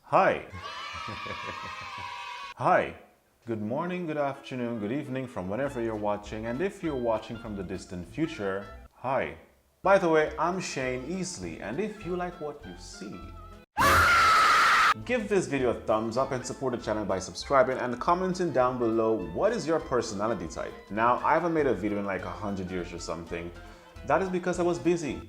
Hi. Hi. Good morning, good afternoon, good evening from whenever you're watching, and if you're watching from the distant future, hi. By the way, I'm Shane Easley, and if you like what you see, give this video a thumbs up and support the channel by subscribing and commenting down below what is your personality type. Now, I haven't made a video in like 100 years or something. That is because I was busy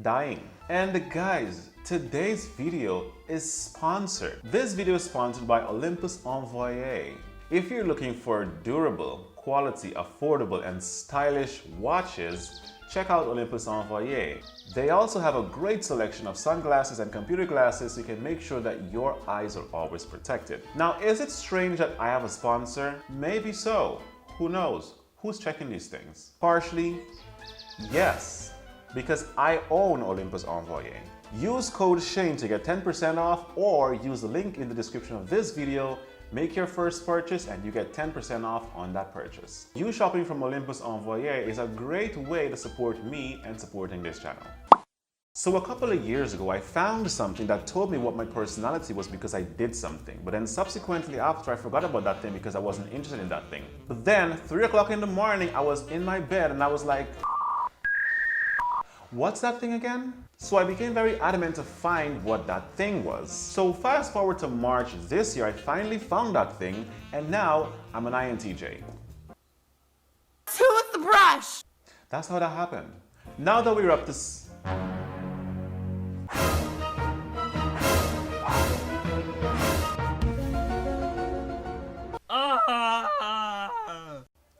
dying. And guys, today's video is sponsored. This video is sponsored by Olympus Envoy. If you're looking for durable, quality, affordable, and stylish watches, check out Olympus Envoy. They also have a great selection of sunglasses and computer glasses so you can make sure that your eyes are always protected. Now, is it strange that I have a sponsor? Maybe so. Who knows? Who's checking these things? Partially, yes. Because I own Olympus Envoy. Use code SHANE to get 10% off, or use the link in the description of this video. Make your first purchase and you get 10% off on that purchase. You shopping from Olympus Envoy is a great way to support me and supporting this channel. So a couple of years ago, I found something that told me what my personality was because I did something. But then subsequently after, I forgot about that thing because I wasn't interested in that thing. But then 3 o'clock in the morning, I was in my bed and I was like, what's that thing again? So I became very adamant to find what that thing was. So fast forward to March this year, I finally found that thing, and now I'm an INTJ. Toothbrush! That's how that happened. Now that we're up to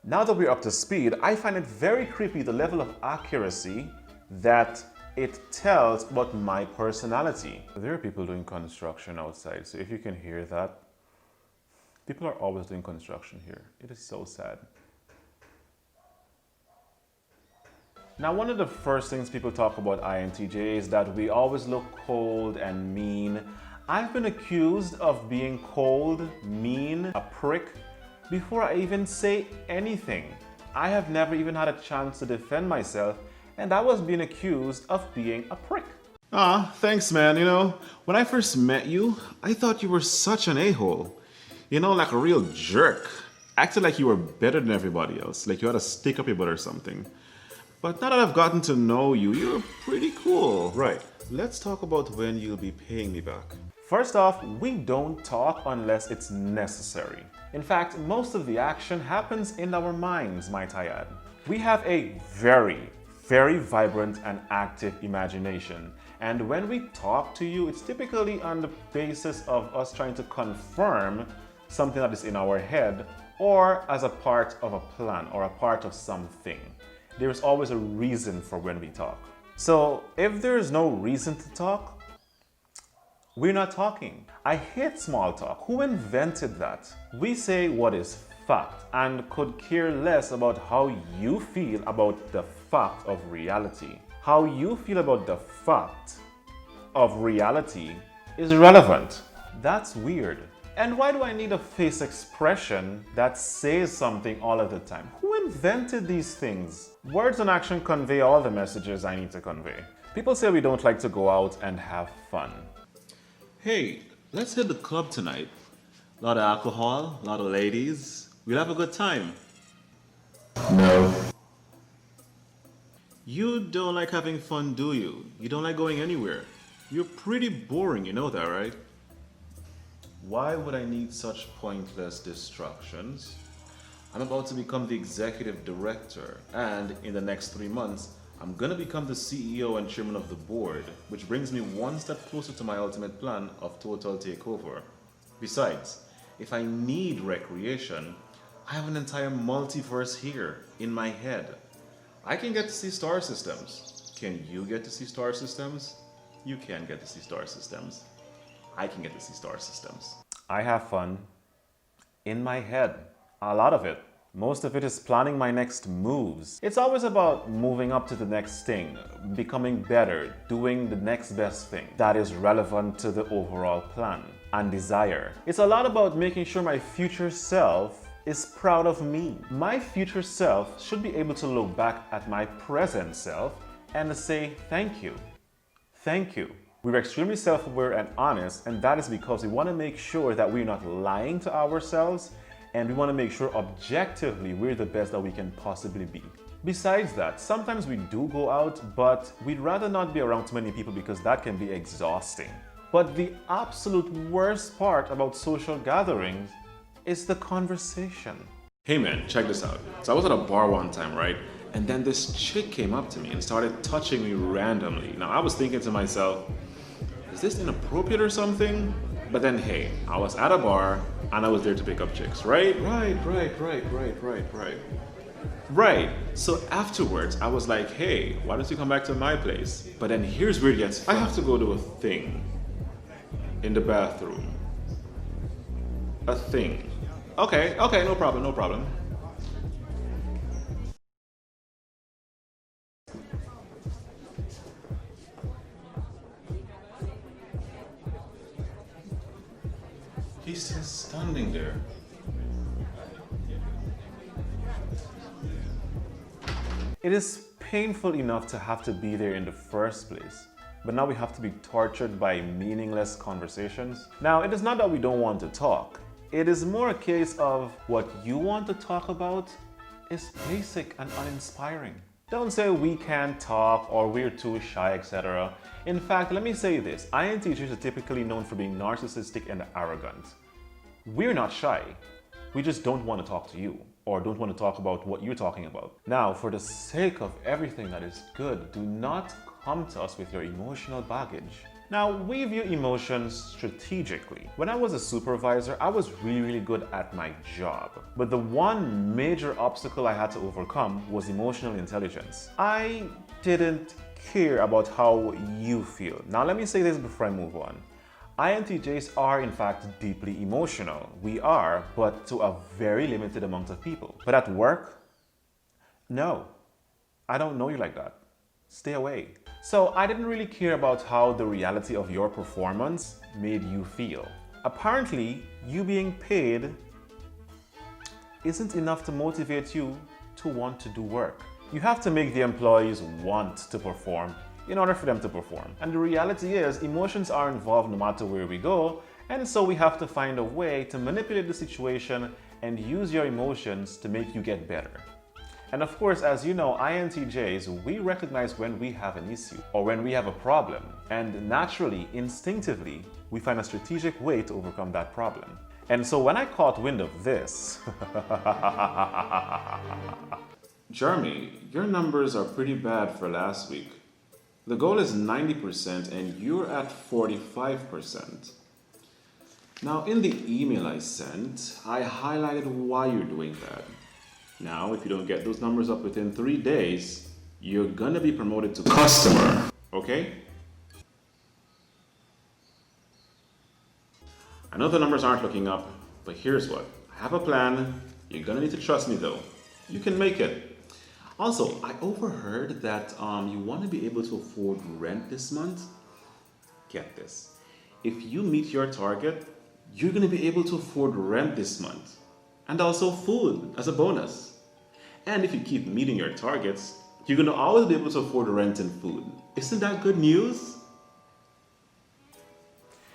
Now that we're up to speed, I find it very creepy the level of accuracy that it tells about my personality. There are people doing construction outside, so if you can hear that, people are always doing construction here. It is so sad. Now, one of the first things people talk about INTJ is that we always look cold and mean. I've been accused of being cold, mean, a prick, before I even say anything. I have never even had a chance to defend myself, and I was being accused of being a prick. Thanks man, when I first met you, I thought you were such an a-hole. Like a real jerk. Acted like you were better than everybody else, like you had a stick up your butt or something. But now that I've gotten to know you, you're pretty cool. Right, let's talk about when you'll be paying me back. First off, we don't talk unless it's necessary. In fact, most of the action happens in our minds, might I add. We have a very vibrant and active imagination. And when we talk to you, it's typically on the basis of us trying to confirm something that is in our head, or as a part of a plan or a part of something. There's always a reason for when we talk. So if there's no reason to talk, we're not talking. I hate small talk. Who invented that? We say what is fact and could care less about how you feel about the fact of reality. How you feel about the fact of reality is irrelevant. That's weird. And why do I need a face expression that says something all of the time? Who invented these things? Words and action convey all the messages I need to convey. People say we don't like to go out and have fun. Hey, let's hit the club tonight. A lot of alcohol, a lot of ladies. We'll have a good time. No. You don't like having fun, do you? You don't like going anywhere. You're pretty boring, you know that, right? Why would I need such pointless distractions? I'm about to become the executive director, and in the next 3 months, I'm gonna become the CEO and chairman of the board, which brings me one step closer to my ultimate plan of total takeover. Besides, if I need recreation, I have an entire multiverse here in my head. I can get to see star systems. Can you get to see star systems? You can get to see star systems. I can get to see star systems. I have fun in my head. A lot of it. Most of it is planning my next moves. It's always about moving up to the next thing, becoming better, doing the next best thing that is relevant to the overall plan and desire. It's a lot about making sure my future self is proud of me. My future self should be able to look back at my present self and say, thank you. Thank you. We're extremely self-aware and honest, and that is because we want to make sure that we're not lying to ourselves, and we want to make sure objectively we're the best that we can possibly be. Besides that, sometimes we do go out, but we'd rather not be around too many people because that can be exhausting. But the absolute worst part about social gatherings is the conversation. Hey man, check this out. So I was at a bar one time, right? And then this chick came up to me and started touching me randomly. Now I was thinking to myself, is this inappropriate or something? But then hey, I was at a bar and I was there to pick up chicks, right? Right. So afterwards, I was like, hey, why don't you come back to my place? But then here's where it gets fun. I have to go to a thing in the bathroom. A thing. Okay, no problem. He's just standing there. It is painful enough to have to be there in the first place, but now we have to be tortured by meaningless conversations. Now, it is not that we don't want to talk. It is more a case of what you want to talk about is basic and uninspiring. Don't say we can't talk or we're too shy, etc. In fact, let me say this, INTJs are typically known for being narcissistic and arrogant. We're not shy. We just don't want to talk to you or don't want to talk about what you're talking about. Now, for the sake of everything that is good, do not come to us with your emotional baggage. Now, we view emotions strategically. When I was a supervisor, I was really good at my job. But the one major obstacle I had to overcome was emotional intelligence. I didn't care about how you feel. Now, let me say this before I move on. INTJs are in fact deeply emotional. We are, but to a very limited amount of people. But at work, no, I don't know you like that. Stay away. So I didn't really care about how the reality of your performance made you feel. Apparently, you being paid isn't enough to motivate you to want to do work. You have to make the employees want to perform in order for them to perform. And the reality is, emotions are involved no matter where we go, and so we have to find a way to manipulate the situation and use your emotions to make you get better. And of course, as you know, INTJs, we recognize when we have an issue or when we have a problem. And naturally, instinctively, we find a strategic way to overcome that problem. And so when I caught wind of this, Jeremy, your numbers are pretty bad for last week. The goal is 90% and you're at 45%. Now, in the email I sent, I highlighted why you're doing that. Now, if you don't get those numbers up within 3 days, you're gonna be promoted to customer, okay? I know the numbers aren't looking up, but here's what. I have a plan. You're gonna need to trust me though. You can make it. Also, I overheard that you want to be able to afford rent this month. Get this. If you meet your target, you're going to be able to afford rent this month. And also food as a bonus. And if you keep meeting your targets, you're going to always be able to afford rent and food. Isn't that good news?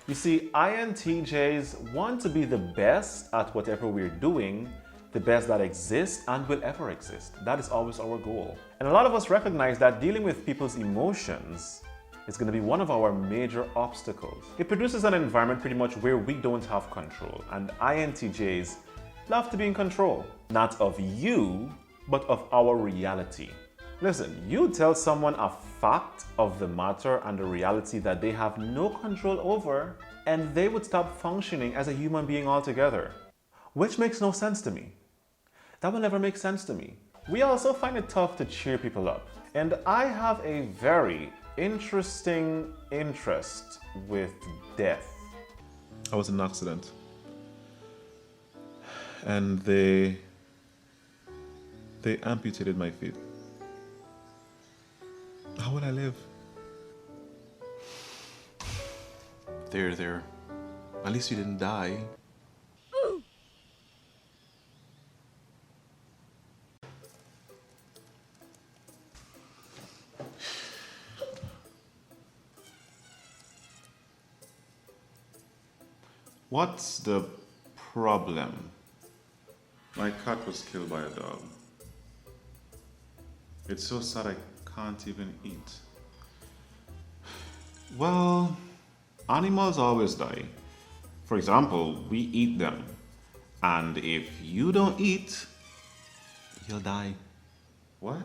You see, INTJs want to be the best at whatever we're doing, the best that exists and will ever exist. That is always our goal. And a lot of us recognize that dealing with people's emotions is going to be one of our major obstacles. It produces an environment pretty much where we don't have control, and INTJs love to be in control. Not of you, but of our reality. Listen, you tell someone a fact of the matter and the reality that they have no control over, and they would stop functioning as a human being altogether. Which makes no sense to me. That will never make sense to me. We also find it tough to cheer people up. And I have a very interesting interest with death. I was in an accident. And they amputated my feet. How would I live? There. At least you didn't die. What's the problem? My cat was killed by a dog. It's so sad I can't even eat. Well, animals always die. For example, we eat them. And if you don't eat, you'll die. What?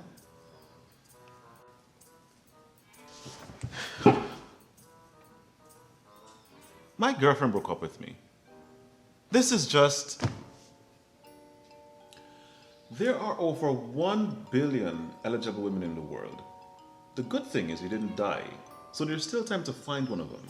My girlfriend broke up with me. This is just... There are over 1 billion eligible women in the world. The good thing is you didn't die, so there's still time to find one of them.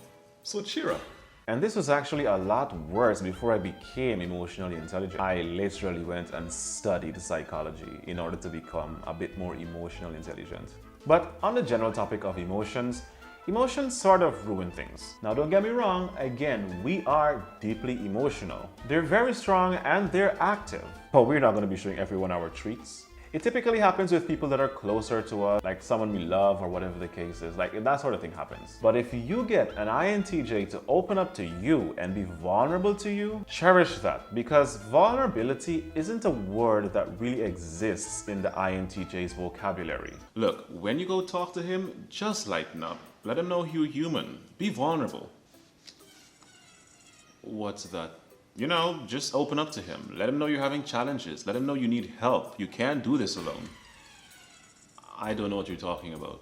So cheer up. And this was actually a lot worse before I became emotionally intelligent. I literally went and studied psychology in order to become a bit more emotionally intelligent. But on the general topic of emotions, emotions sort of ruin things. Now don't get me wrong, again, we are deeply emotional. They're very strong and they're active. But we're not going to be showing everyone our treats. It typically happens with people that are closer to us, like someone we love or whatever the case is, like that sort of thing happens. But if you get an INTJ to open up to you and be vulnerable to you, cherish that, because vulnerability isn't a word that really exists in the INTJ's vocabulary. Look, when you go talk to him, just lighten up. Let him know you're human. Be vulnerable. What's that? You know, just open up to him. Let him know you're having challenges. Let him know you need help. You can't do this alone. I don't know what you're talking about.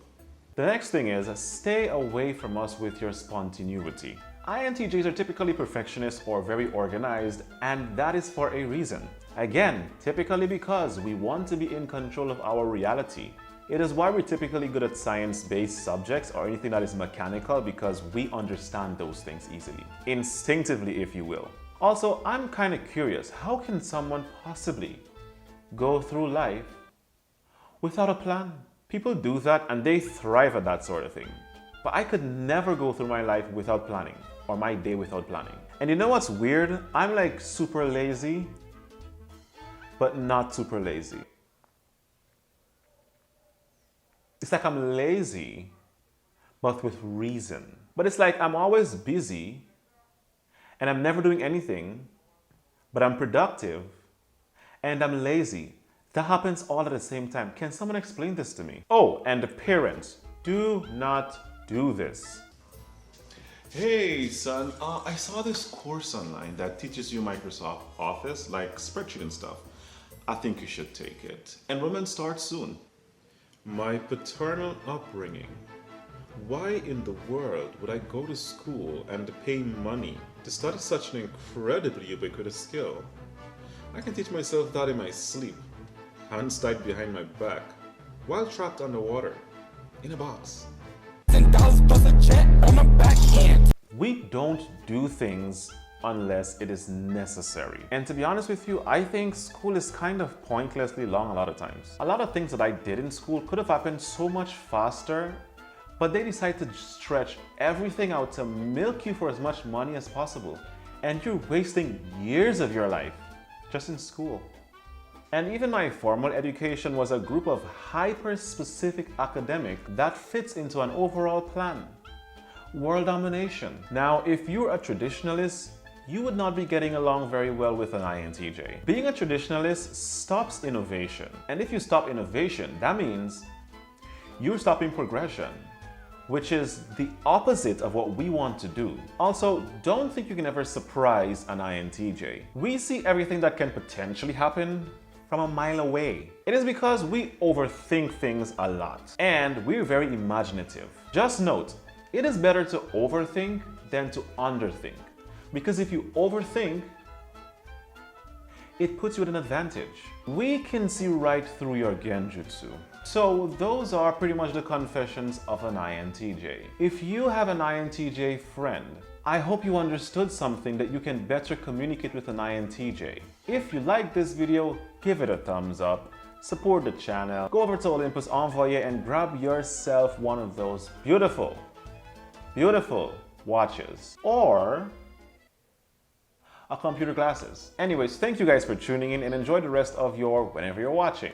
The next thing is, stay away from us with your spontaneity. INTJs are typically perfectionists or very organized, and that is for a reason. Again, typically because we want to be in control of our reality. It is why we're typically good at science-based subjects or anything that is mechanical, because we understand those things easily. Instinctively, if you will. Also, I'm kind of curious, how can someone possibly go through life without a plan? People do that and they thrive at that sort of thing. But I could never go through my life without planning, or my day without planning. And you know what's weird? I'm like super lazy, but not super lazy. It's like I'm lazy, but with reason. But it's like I'm always busy, and I'm never doing anything, but I'm productive, and I'm lazy. That happens all at the same time. Can someone explain this to me? Oh, and the parents, do not do this. Hey son, I saw this course online that teaches you Microsoft Office, like spreadsheet and stuff. I think you should take it. Enrollment starts soon. My paternal upbringing. Why in the world would I go to school and pay money to study such an incredibly ubiquitous skill? I can teach myself that in my sleep, hands tied behind my back, while trapped underwater, in a box. We don't do things unless it is necessary. And to be honest with you, I think school is kind of pointlessly long a lot of times. A lot of things that I did in school could have happened so much faster, but they decide to stretch everything out to milk you for as much money as possible. And you're wasting years of your life just in school. And even my formal education was a group of hyper-specific academic that fits into an overall plan. World domination. Now, if you're a traditionalist, you would not be getting along very well with an INTJ. Being a traditionalist stops innovation. And if you stop innovation, that means you're stopping progression, which is the opposite of what we want to do. Also, don't think you can ever surprise an INTJ. We see everything that can potentially happen from a mile away. It is because we overthink things a lot, and we're very imaginative. Just note, it is better to overthink than to underthink, because if you overthink, it puts you at an advantage. We can see right through your genjutsu. So those are pretty much the confessions of an INTJ. If you have an INTJ friend, I hope you understood something that you can better communicate with an INTJ. If you like this video, give it a thumbs up, support the channel, go over to Olympus Envoyer and grab yourself one of those beautiful watches, or a computer glasses. Anyways, thank you guys for tuning in and enjoy the rest of your whenever you're watching.